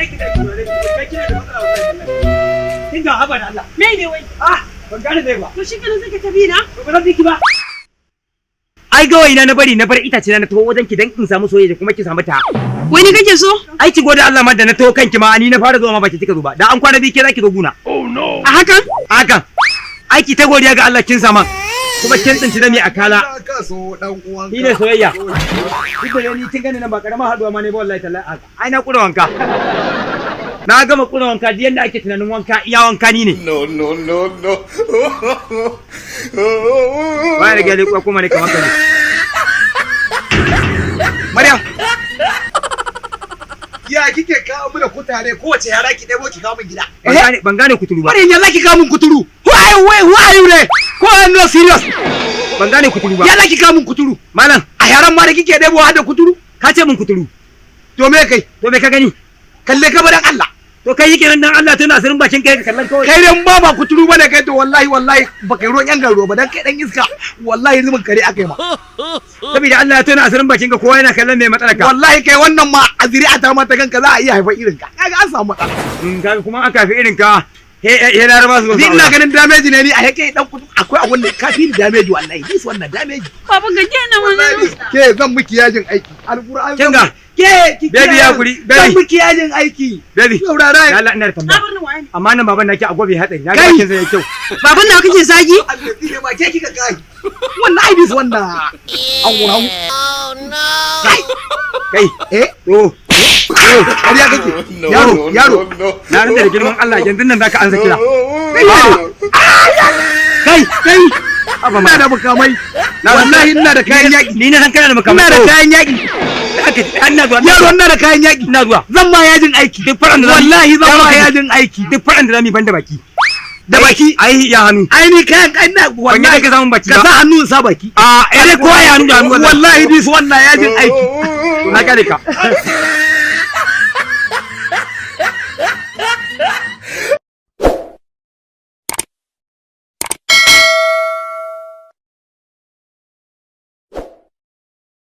yake da kai kina da matsala wallahi. Kin ga haba da Allah. Me ne wai? Ban gane dai ba. To shi kenan sai ka tafi na? Ba zan biki ba. Ai gawayi na bari na bar itace na taho wajen ki dan in samu soyayya kuma ki samu ta. Wai ni kake so? Ai ki gode Allah ma da na taho kanki ma ni na fara zuwa ma baki kika zo ba. Da an kwana biyu ke zaki zo guna. Oh no. A hakan? Hakan. Ai ki ta godiya ga Allah kin sama. Kuma kin tsinci da mai akala. Ka so dan uwanka. Ni ne soyayya. Duk da ni kin gani nan ba karama haduwa ma ne ba wallahi tallahi. Ai na kura wanka. Na gama kura wanka duk yanda ake tunanin wanka iya wanka ni ne. No no no no. Wai da gele kuma ne kamar kani. Maryam. Ya kike kawo mu da kutare kowace yara ki debo ki kawo min gida. Ban gane kuturu ba. Maryam yalla ki kawo min kuturu. Who are you ne? Ko I'm not serious. Ban gane kuturu ba. Yalla ki kawo min kuturu. Malam, A yaran ma da kike debo har da kuturu? ka ce mun kuturu. To me kai? To me ka gani? Kalle ka badan Allah. To kai yake nan dan Allah tana asirin bakin kai ka kallon kawai. Kai dan ba kuturu bane kai to wallahi baka yi ruwan yan garo ba dan kai dan iska. Wallahi zumin kare akai ma. Saboda Allah ya tana asirin bakin ka kowa yana kallon me matsalar ka. Wallahi kai wannan ma aziri'a ta mata kanka za a iya haifar irin ka. Kaga an samu matsala. Kaga kuma aka fi irin ka. He laraba su. Ni ina ganin damage ne ni a yake dan kudu akwai abun da kafi ni damage wallahi. Ni wannan damage. Baba ga na wannan. Ke zan miki yajin aiki. Alquran. Kinga. Ke Baby ya kuri. Zan Baby. miki yajin aiki. Baby. Saurara. Allah ina da tambaya. Babar ni waye? Amma nan baban nake a gobe hatsari. Na ga Kai. kin zai kyau. Baban na kake zagi? Allah ne ma ke kika kai. Wannan ai bis wannan. An wurau. Kai. Kai. To. Kariya kake. Yaro. Na rinda da girman Allah yanzu nan zaka ansa kira. Kai. Ina da makamai. Wallahi ina da kayan yaki. Ni na san kana da makamai. Ina da kayan yaki. Ina zuwa. Yaro ina da kayan yaki. Ina zuwa. Zan ma yajin aiki. Duk faran da Wallahi zan ma yajin aiki. Duk faran da zamu ban da baki. Da baki. Ai ya hannu. Ai ni kayan kai na Ban yi ka samu baki ka ba. sa hannu in sa baki. A eh kowa ya hannu da hannu Wallahi dis wannan yajin aiki. Na kare ka.